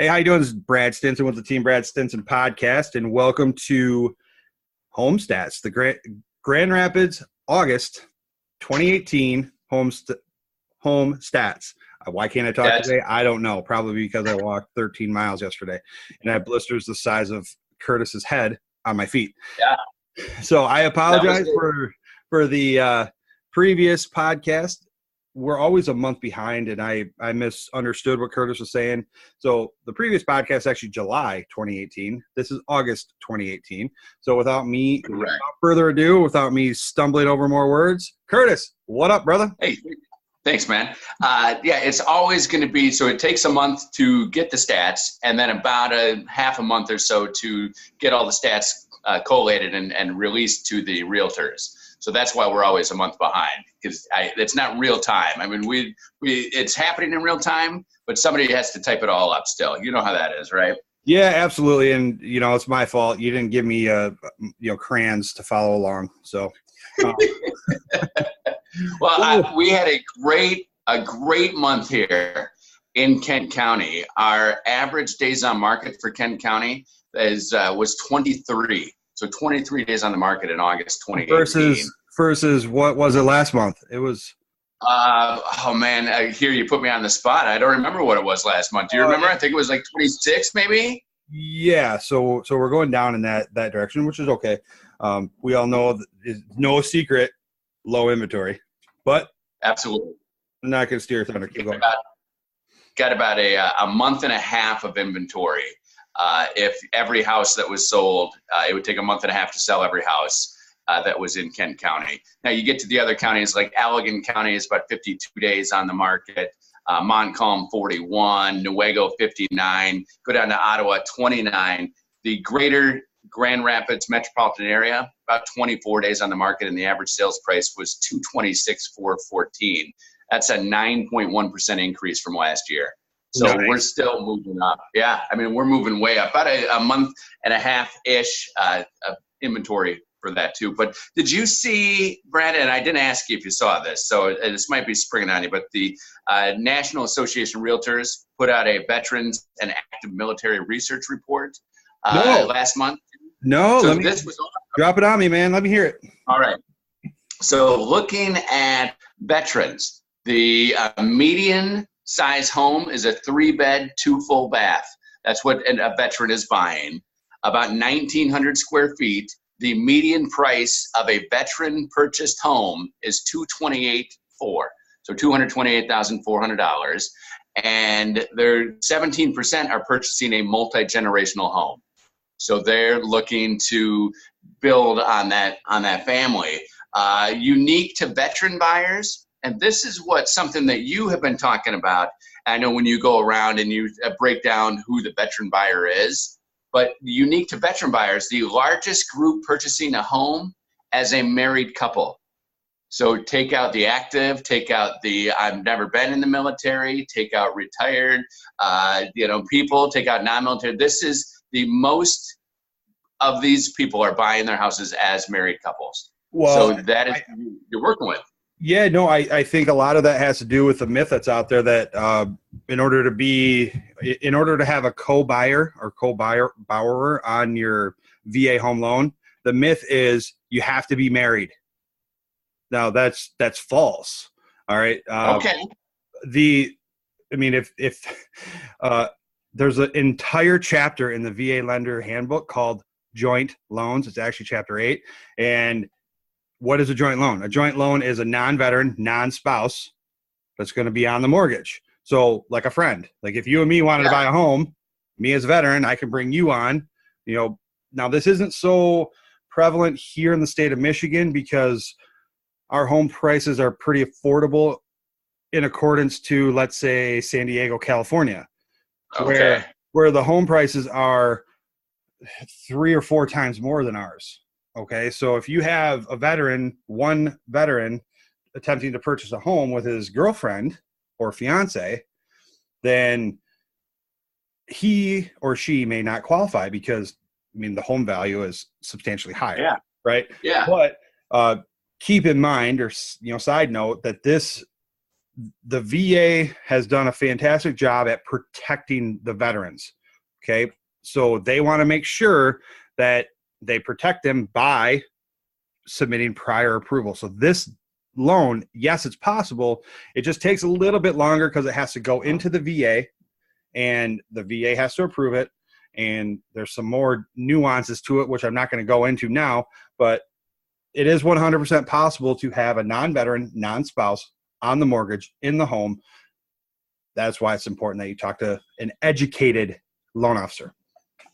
Hey, how you doing? This is Brad Stinson with the Team Brad Stinson podcast, and welcome to Home Stats, the Grand Rapids August 2018 home stats. Why can't I talk today? I don't know. Probably because I walked 13 miles yesterday, and I have blisters the size of Curtis's head on my feet. Yeah. So I apologize for the previous podcast. We're always a month behind, and I misunderstood what Curtis was saying. So the previous podcast is actually July 2018. This is August 2018. So without further ado, without me stumbling over more words, Curtis, what up, brother? Hey, thanks, man. It's always going to be, so it takes a month to get the stats, and then about a half a month or so to get all the stats collated and released to the realtors. So that's why we're always a month behind, because it's not real time. I mean, it's happening in real time, but somebody has to type it all up still. You know how that is, right? Yeah, absolutely. And, it's my fault. You didn't give me, crayons to follow along. So, well, we had a great month here in Kent County. Our average days on market for Kent County was 23. So 23 days on the market in August 2018. Versus what was it last month? It was. Oh man, I hear you put me on the spot. I don't remember what it was last month. Do you remember? I think it was like 26, maybe. Yeah. So we're going down in that direction, which is okay. We all know it's no secret, low inventory, but absolutely I'm not going to steer thunder. Keep going. Got about a month and a half of inventory. If every house that was sold, it would take a month and a half to sell every house that was in Kent County. Now you get to the other counties, like Allegan County is about 52 days on the market, Montcalm 41, Newaygo 59, go down to Ottawa 29. The greater Grand Rapids metropolitan area, about 24 days on the market, and the average sales price was $226,414. That's a 9.1% increase from last year. So nice. We're still moving up. Yeah, I mean, we're moving way up. About a month and a half-ish of inventory for that too. But did you see, Brandon, and I didn't ask you if you saw this, so this might be springing on you, but the National Association of Realtors put out a Veterans and Active Military Research Report last month. No, so drop it on me, man. Let me hear it. All right. So looking at veterans, the median size home is a 3-bed, 2 full bath. That's what a veteran is buying. About 1,900 square feet. The median price of a veteran purchased home is $228,400. So $228,400. And they're 17% are purchasing a multi-generational home. So they're looking to build on that family. Unique to veteran buyers. And this is something that you have been talking about. I know when you go around and you break down who the veteran buyer is, but unique to veteran buyers, the largest group purchasing a home as a married couple. So take out the active, take out the I've never been in the military, take out retired, people, take out non-military. This is the most of these people are buying their houses as married couples. Well, so that is who you're working with. Yeah, no, I think a lot of that has to do with the myth that's out there that in order to have a co-buyer or co-borrower on your VA home loan, the myth is you have to be married. Now that's false. All right. Okay. If there's an entire chapter in the VA Lender Handbook called Joint Loans. It's actually chapter 8, and what is a joint loan? A joint loan is a non-veteran, non-spouse that's going to be on the mortgage. So like a friend, like if you and me wanted to buy a home, me as a veteran, I can bring you on. Now this isn't so prevalent here in the state of Michigan because our home prices are pretty affordable in accordance to, let's say, San Diego, California, where the home prices are 3 or 4 times more than ours. Okay, so if you have one veteran attempting to purchase a home with his girlfriend or fiance, then he or she may not qualify because, the home value is substantially higher. Yeah. Right? Yeah. But keep in mind, or side note, that this the VA has done a fantastic job at protecting the veterans. Okay. So they want to make sure that they protect them by submitting prior approval. So this loan, yes, it's possible. It just takes a little bit longer because it has to go into the VA and the VA has to approve it. And there's some more nuances to it, which I'm not going to go into now, but it is 100% possible to have a non-veteran, non-spouse on the mortgage in the home. That's why it's important that you talk to an educated loan officer.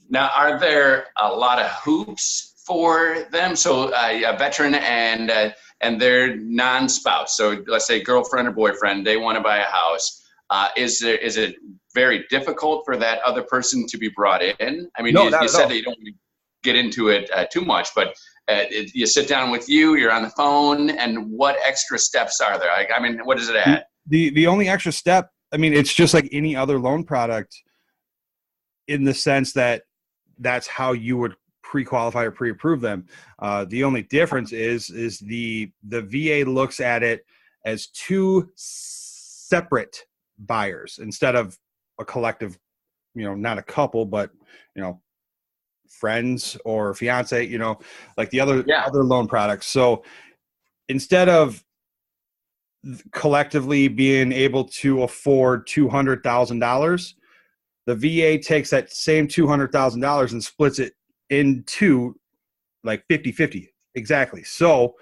Now, are there a lot of hoops for them? So a veteran and their non-spouse. So let's say girlfriend or boyfriend, they want to buy a house. Is it very difficult for that other person to be brought in? I mean, No, you said that you don't want to get into it too much, but you sit down with you're on the phone, and what extra steps are there? Like, I mean, what does it add? The only extra step, I mean, it's just like any other loan product in the sense that that's how you would pre-qualify or pre-approve them. The only difference is the VA looks at it as two separate buyers instead of a collective, not a couple, but, friends or fiance, like the other loan products. So instead of collectively being able to afford $200,000, the VA takes that same $200,000 and splits it into like 50-50. Exactly. So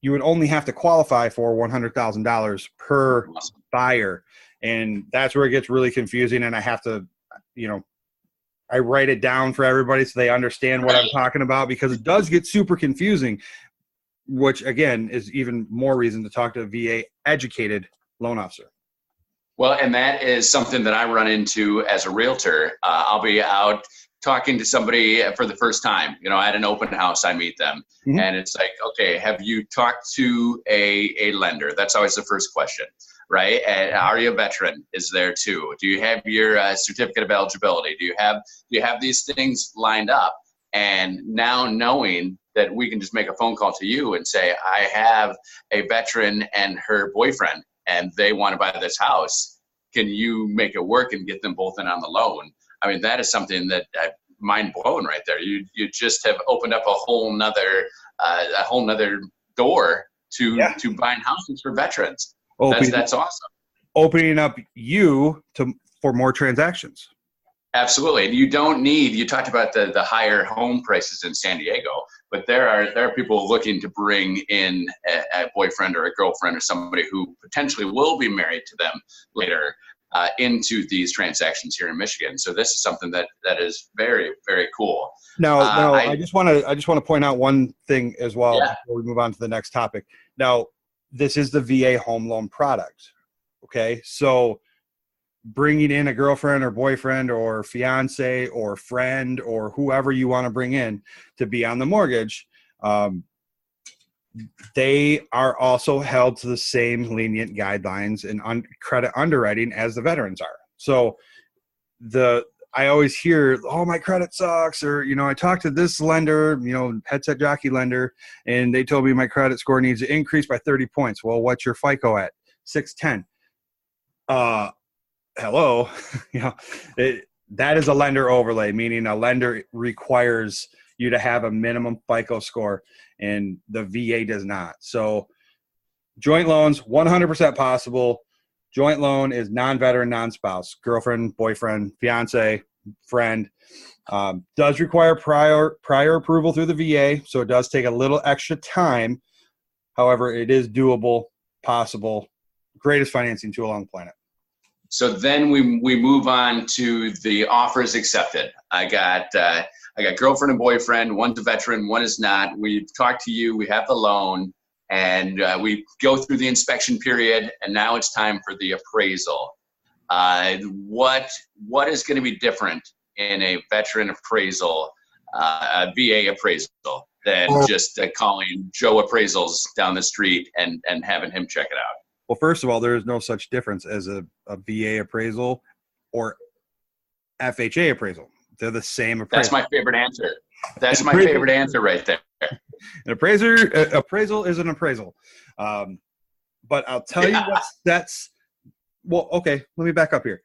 you would only have to qualify for $100,000 per buyer. And that's where it gets really confusing. And I have to, I write it down for everybody so they understand what I'm talking about, because it does get super confusing, which again is even more reason to talk to a VA educated loan officer. Well, and that is something that I run into as a realtor. I'll be out talking to somebody for the first time, at an open house, I meet them. Mm-hmm. And it's like, okay, have you talked to a lender? That's always the first question, right? And are you a veteran? Is there too? Do you have your certificate of eligibility? Do you have these things lined up? And now knowing that we can just make a phone call to you and say, I have a veteran and her boyfriend, and they want to buy this house. Can you make it work and get them both in on the loan? I mean, that is something that mind blowing right there. You just have opened up a whole nother door to buying houses for veterans. That's awesome. Opening up for more transactions. Absolutely. And you talked about the higher home prices in San Diego, but there are people looking to bring in a boyfriend or a girlfriend or somebody who potentially will be married to them later into these transactions here in Michigan. So this is something that is very, very cool. Now, I just want to point out one thing as well before we move on to the next topic. Now, this is the VA home loan product. Okay. So bringing in a girlfriend or boyfriend or fiance or friend or whoever you want to bring in to be on the mortgage, they are also held to the same lenient guidelines and credit underwriting as the veterans are. So I always hear, oh, my credit sucks, or, I talked to this lender, headset jockey lender, and they told me my credit score needs to increase by 30 points. Well, what's your FICO at? 610. Hello. That is a lender overlay, meaning a lender requires you to have a minimum FICO score, and the VA does not. So joint loans, 100% possible. Joint loan is non-veteran, non-spouse, girlfriend, boyfriend, fiance, friend. Does require prior approval through the VA, so it does take a little extra time. However, it is doable, possible. Greatest financing tool on the planet. So then we move on to the offers accepted. I got girlfriend and boyfriend. One's a veteran, one is not. We've talked to you. We have the loan, and we go through the inspection period, and now it's time for the appraisal. What is going to be different in a veteran appraisal, a VA appraisal, than just calling Joe Appraisals down the street and having him check it out? Well, first of all, there is no such difference as a VA appraisal or FHA appraisal. They're the same appraisal. That's my favorite answer. That's my favorite answer right there. An appraisal is an appraisal. But I'll tell you well, okay, let me back up here.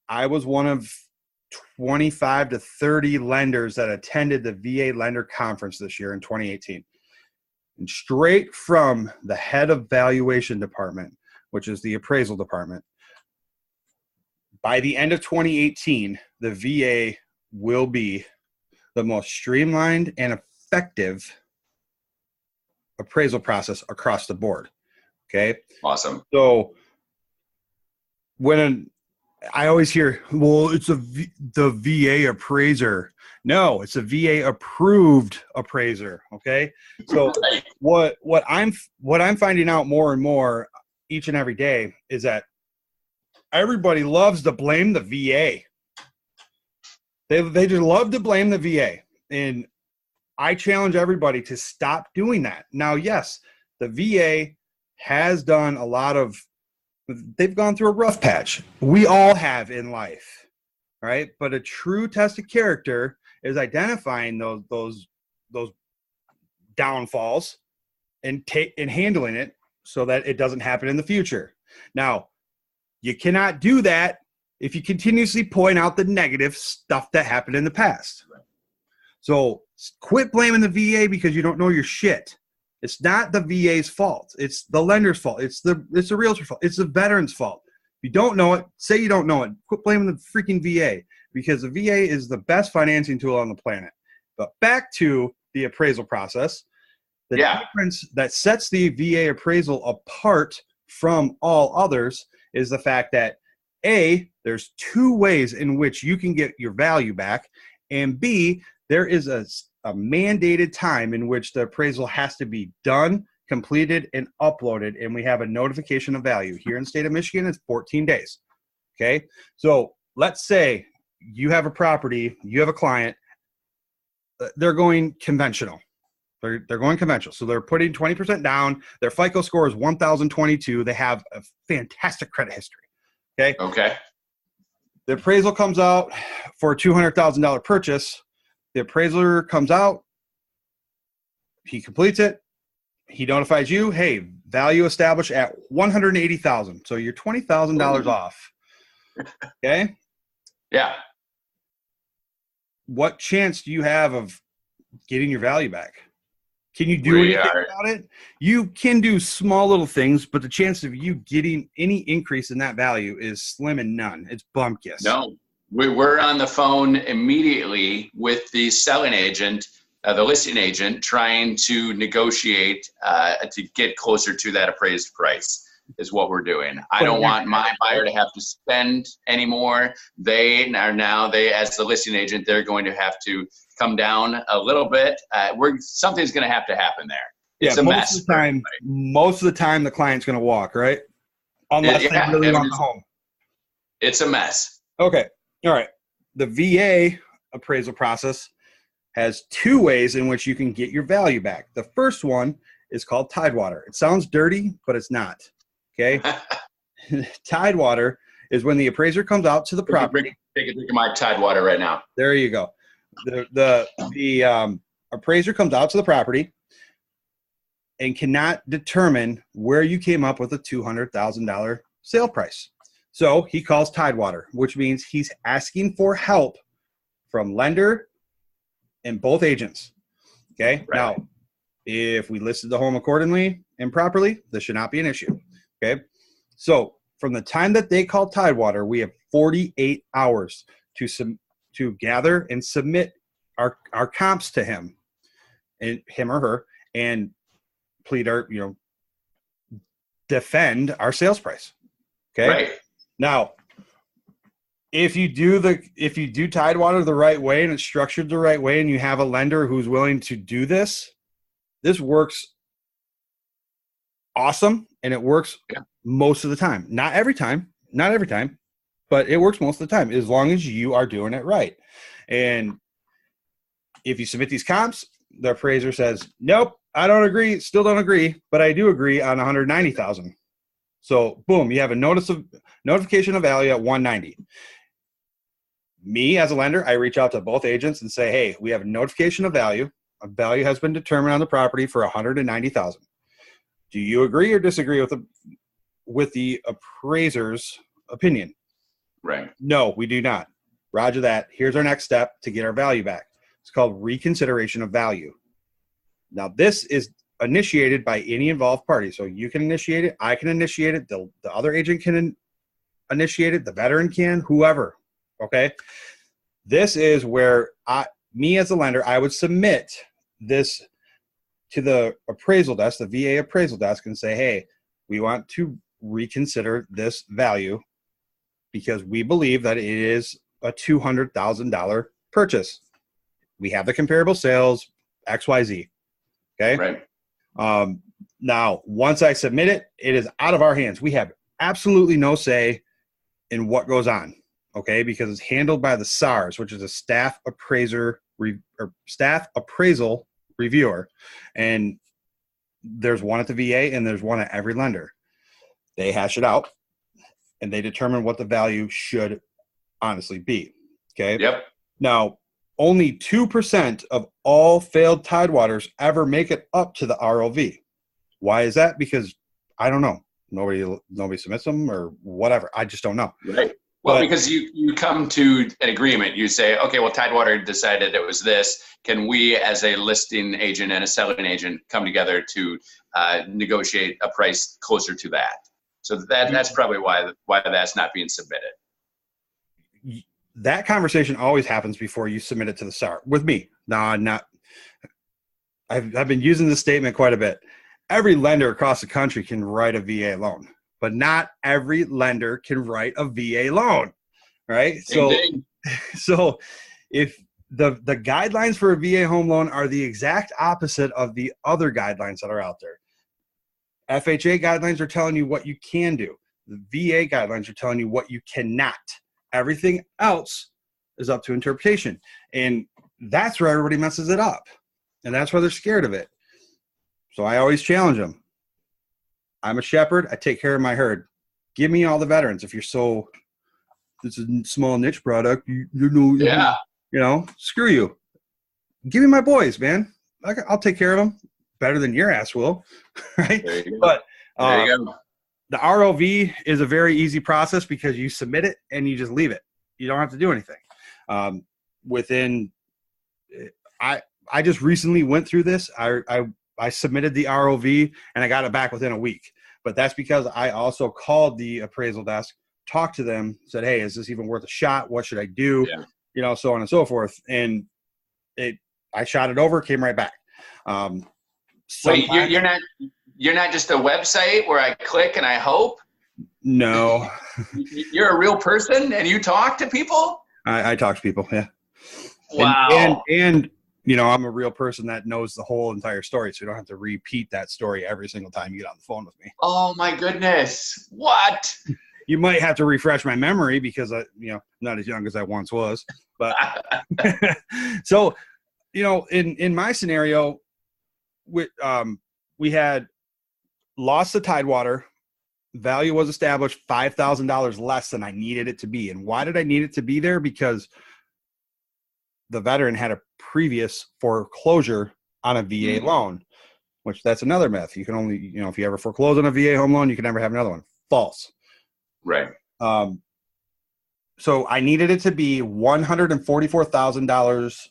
I was one of 25 to 30 lenders that attended the VA Lender Conference this year in 2018. And straight from the head of valuation department, which is the appraisal department, by the end of 2018, the VA will be the most streamlined and effective appraisal process across the board. Okay. Awesome. So I always hear, well, it's the VA appraiser. No, it's a VA approved appraiser. Okay. So what I'm finding out more and more each and every day is that everybody loves to blame the VA. They just love to blame the VA. And I challenge everybody to stop doing that. Now, yes, the VA has done they've gone through a rough patch. We all have in life, right? But a true test of character is identifying those downfalls and handling it so that it doesn't happen in the future. Now, you cannot do that if you continuously point out the negative stuff that happened in the past. So quit blaming the VA because you don't know your shit. It's not the VA's fault. It's the lender's fault. It's the realtor's fault. It's the veteran's fault. If you don't know it, say you don't know it. Quit blaming the freaking VA because the VA is the best financing tool on the planet. But back to the appraisal process, the difference that sets the VA appraisal apart from all others is the fact that A, there's two ways in which you can get your value back, and B, there is a mandated time in which the appraisal has to be done, completed, and uploaded, and we have a notification of value. Here in the state of Michigan, it's 14 days. Okay? So let's say you have a property, you have a client, they're going conventional. They're going conventional. So they're putting 20% down. Their FICO score is 1,022. They have a fantastic credit history. Okay? Okay. The appraisal comes out for a $200,000 purchase. The appraiser comes out, he completes it, he notifies you, hey, value established at $180,000. So you're $20,000 off. Okay? Yeah. What chance do you have of getting your value back? Can you do anything about it? You can do small little things, but the chance of you getting any increase in that value is slim and none. It's bumkiss. No. We're on the phone immediately with the selling agent, the listing agent, trying to negotiate to get closer to that appraised price is what we're doing. I don't want my buyer to have to spend anymore. They, as the listing agent, they're going to have to come down a little bit. Something's going to have to happen there. It's a mess. Most of the time, the client's going to walk, right? Unless they really want the home. It's a mess. Okay. All right. The VA appraisal process has two ways in which you can get your value back. The first one is called Tidewater. It sounds dirty, but it's not. Okay. Tidewater is when the appraiser comes out to the property. Take a drink of my Tidewater right now. There you go. The appraiser comes out to the property and cannot determine where you came up with a $200,000 sale price. So he calls Tidewater, which means he's asking for help from lender and both agents. Okay. Right. Now, if we listed the home accordingly and properly, this should not be an issue. Okay. So from the time that they call Tidewater, we have 48 hours to gather and submit our comps to him or her and plead defend our sales price. Okay. Right. Now, if you do Tidewater the right way and it's structured the right way and you have a lender who's willing to do this works awesome and it works most of the time. Not every time, but it works most of the time as long as you are doing it right. And if you submit these comps, the appraiser says, nope, I don't agree, still don't agree, but I do agree on $190,000. So boom, you have a notification of value at 190. Me as a lender, I reach out to both agents and say, hey, we have a notification of value. A value has been determined on the property for $190,000. Do you agree or disagree with with the appraiser's opinion. Right. No, we do not. Roger that. Here's our next step to get our value back. It's called reconsideration of value. Now, this is initiated by any involved party. So you can initiate it. I can initiate it. The other agent can initiate it. The veteran can, whoever. Okay. This is where me as a lender, I would submit this to the appraisal desk, the VA appraisal desk, and say, hey, we want to reconsider this value because we believe that it is a $200,000 purchase. We have the comparable sales, XYZ. Okay. Right. Now, once I submit it, it is out of our hands. We have absolutely no say in what goes on. Okay. Because it's handled by the SARS, which is a staff appraiser or staff appraisal reviewer. And there's one at the VA and there's one at every lender. They hash it out and they determine what the value should honestly be. Okay. Yep. Now, only 2% of all failed Tidewaters ever make it up to the ROV. Why is that? Because I don't know. Nobody submits them or whatever. I just don't know. Right. Well, because you come to an agreement. You say, okay, well, Tidewater decided it was this. Can we, as a listing agent and a selling agent, come together to negotiate a price closer to that? So that's probably why that's not being submitted. That conversation always happens before you submit it to the SAR with me. No, I've been using this statement quite a bit. Every lender across the country can write a VA loan, but not every lender can write a VA loan, right? So if the guidelines for a VA home loan are the exact opposite of the other guidelines that are out there. FHA guidelines are telling you what you can do. The VA guidelines are telling you what you cannot. Everything else is up to interpretation. And that's where everybody messes it up. And that's why they're scared of it. So I always challenge them. I'm a shepherd. I take care of my herd. Give me all the veterans. If you're so, it's a small niche product, you know, screw you. Give me my boys, man. I'll take care of them better than your ass will. Right. There you go. But there you go. The ROV is a very easy process because you submit it and you just leave it. You don't have to do anything. I just recently went through this. I submitted the ROV and I got it back within a week. But that's because I also called the appraisal desk, talked to them, said, hey, is this even worth a shot? What should I do? Yeah. You know, so on and so forth. And I shot it over, came right back. Wait, you're not just a website where I click and I hope? No. You're a real person and you talk to people? I talk to people, yeah. Wow. And you know, I'm a real person that knows the whole entire story, so you don't have to repeat that story every single time you get on the phone with me. Oh my goodness. What? You might have to refresh my memory because I'm not as young as I once was. But so, you know, in my scenario, we had lost the Tidewater. Value was established $5,000 less than I needed it to be. And why did I need it to be there? Because the veteran had a previous foreclosure on a VA loan, which that's another myth. You can only, if you ever foreclose on a VA home loan, you can never have another one. False. Right. So I needed it to be $144,000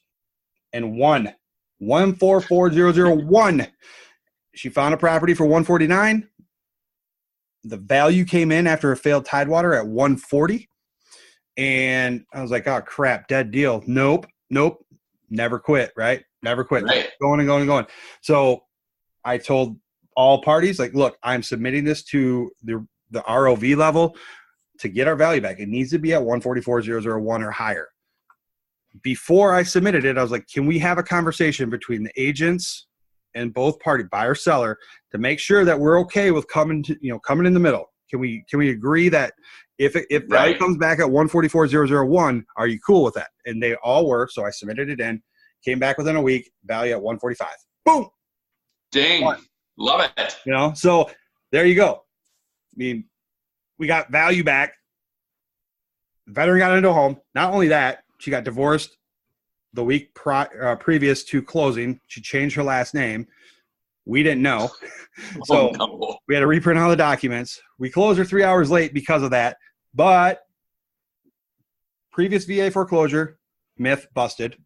and 144001. She found a property for $149,000. The value came in after a failed Tidewater at $140,000. And I was like, oh crap, dead deal. Nope. Never quit, right? Never quit. Right. Going and going and going. So I told all parties, like, look, I'm submitting this to the ROV level to get our value back. It needs to be at 144,001 or higher. Before I submitted it, I was like, can we have a conversation between the agents and both parties, buyer, seller, to make sure that we're okay with coming in the middle? Can we agree that if value comes back at 144,001, are you cool with that? And they all were. So I submitted it in, came back within a week, value at 145. Boom. Dang. Love it. So there you go. I mean, we got value back. The veteran got into a home. Not only that, she got divorced the week previous to closing. She changed her last name. We didn't know. Oh, So no. we had to reprint all the documents. We closed her 3 hours late because of that. But previous VA foreclosure, myth, busted.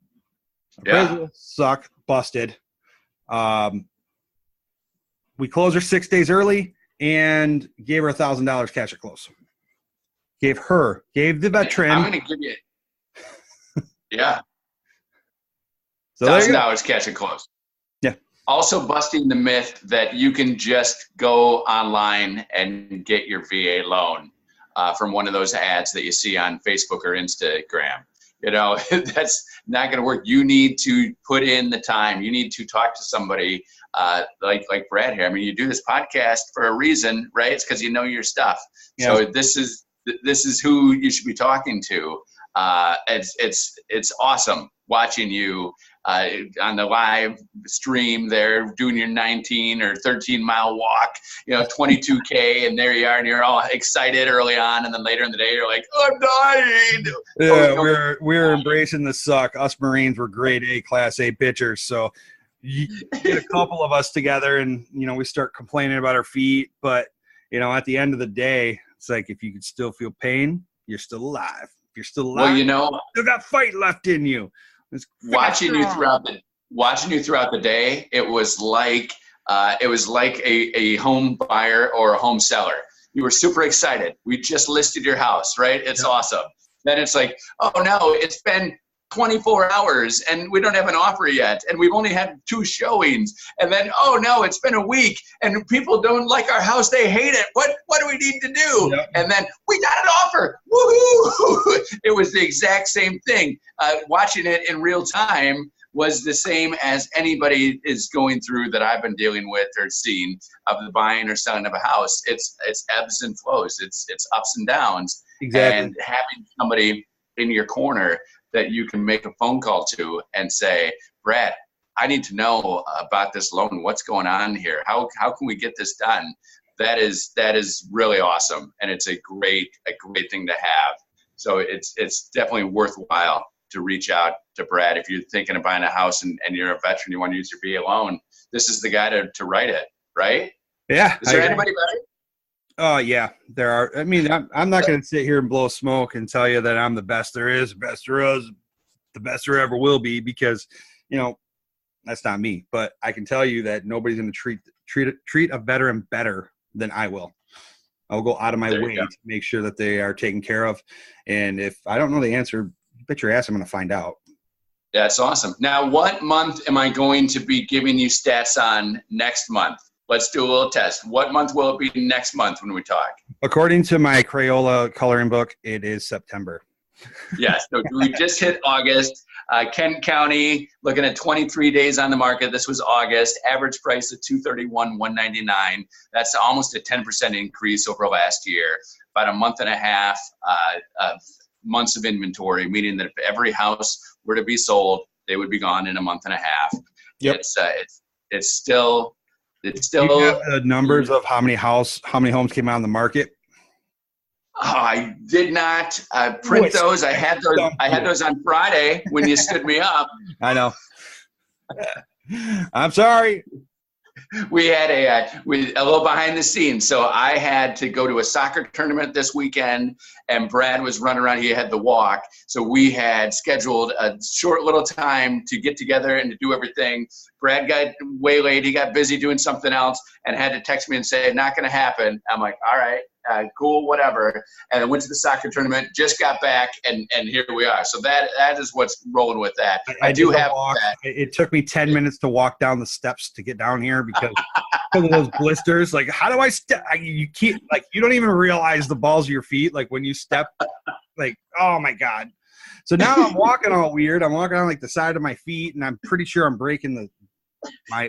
Appraisal, suck, busted. We closed her 6 days early and gave her $1,000 cash at close. Gave the veteran. I'm going to give you. Yeah. So there you go. $1,000 cash at close. Yeah. Also busting the myth that you can just go online and get your VA loan from one of those ads that you see on Facebook or Instagram. You know, that's not going to work. You need to put in the time. You need to talk to somebody like Brad here. I mean, you do this podcast for a reason, right? It's because you know your stuff. Yeah. So this is who you should be talking to. It's awesome watching you on the live stream there doing your 19 or 13 mile walk, 22K, and there you are, and you're all excited early on, and then later in the day you're like, I'm dying. Yeah, we're embracing the suck. Us Marines were grade A, class A pitchers, so you get a couple of us together, and we start complaining about our feet, but at the end of the day, it's like if you can still feel pain, you're still alive. If you're still alive, well, you got fight left in you. Watching you throughout the day, it was like a home buyer or a home seller. You were super excited. We just listed your house, right? It's awesome. Then it's like, oh no, it's been 24 hours and we don't have an offer yet, and we've only had 2 showings. And then, oh no, it's been a week and people don't like our house. They hate it. What do we need to do? Yep. And then we got an offer. Woohoo! It was the exact same thing. Watching it in real time was the same as anybody is going through that I've been dealing with or seen of the buying or selling of a house. It's ebbs and flows. It's ups and downs. Exactly. And having somebody in your corner that you can make a phone call to and say, Brad, I need to know about this loan. What's going on here? How can we get this done? That is really awesome, and it's a great thing to have. So it's definitely worthwhile to reach out to Brad if you're thinking of buying a house and you're a veteran, you want to use your VA loan. This is the guy to write it, right? Yeah. Is there anybody better? Oh yeah, there are. I mean, I'm not going to sit here and blow smoke and tell you that I'm the best there is, best there is, the best there ever will be, because that's not me. But I can tell you that nobody's going to treat a veteran better than I will. I'll go out of my way to make sure that they are taken care of. And if I don't know the answer, bet your ass I'm going to find out. That's awesome. Now, what month am I going to be giving you stats on next month? Let's do a little test. What month will it be next month when we talk? According to my Crayola coloring book, it is September. Yes. So we just hit August. Kent County looking at 23 days on the market. This was August. Average price of $231,199. That's almost a 10% increase over last year. About a month and a half of months of inventory, meaning that if every house were to be sold, they would be gone in a month and a half. Yep. It's still. Do you have the numbers of how many homes came out on the market? Oh, I did not print those. I had those on Friday when you stood me up. I know. I'm sorry. We had a little behind the scenes. So I had to go to a soccer tournament this weekend, and Brad was running around. He had the walk. So we had scheduled a short little time to get together and to do everything. Brad got way late. He got busy doing something else and had to text me and say, not going to happen. I'm like, all right. Cool, whatever. And I went to the soccer tournament, just got back, and here we are. So that is what's rolling with that. I do have that. It took me 10 minutes to walk down the steps to get down here because of those blisters. Like, how do I step? You can't, like, you don't even realize the balls of your feet. Like, when you step, like, oh my God. So now I'm walking all weird. I'm walking on like the side of my feet, and I'm pretty sure I'm breaking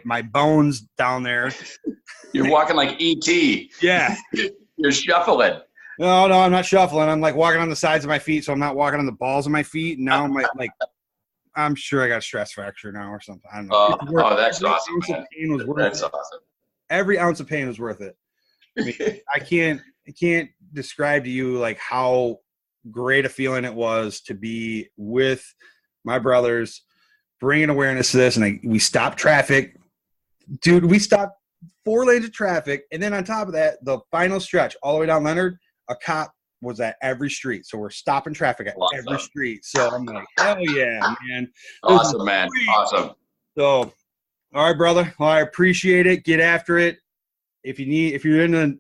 my bones down there. You're walking like E.T. Yeah. You're shuffling. No, I'm not shuffling. I'm like walking on the sides of my feet, so I'm not walking on the balls of my feet. And now I'm sure I got a stress fracture now or something. I don't know. That's awesome. That's awesome. Every ounce of pain was worth it. I mean, I can't describe to you like how great a feeling it was to be with my brothers, bringing awareness to this, and we stopped traffic. Dude, we stopped 4 lanes of traffic, and then on top of that, the final stretch all the way down Leonard, a cop was at every street. So we're stopping traffic at every street. So I'm like, hell yeah, man. Awesome, man. Awesome. So, all right, brother. Well, I appreciate it. Get after it. If you're in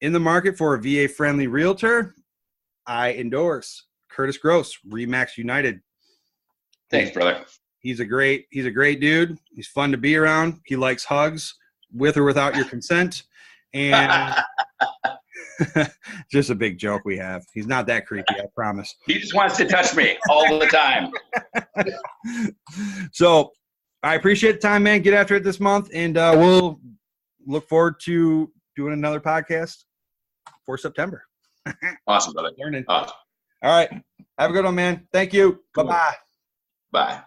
the market for a VA friendly realtor, I endorse Curtis Gross, Remax United. Thanks, brother. He's a great dude. He's fun to be around. He likes hugs with or without your consent. And just a big joke we have. He's not that creepy, I promise. He just wants to touch me all the time. So I appreciate the time, man. Get after it this month, and we'll look forward to doing another podcast for September. Awesome, brother. Learning. Awesome. All right. Have a good one, man. Thank you. Bye-bye. Bye.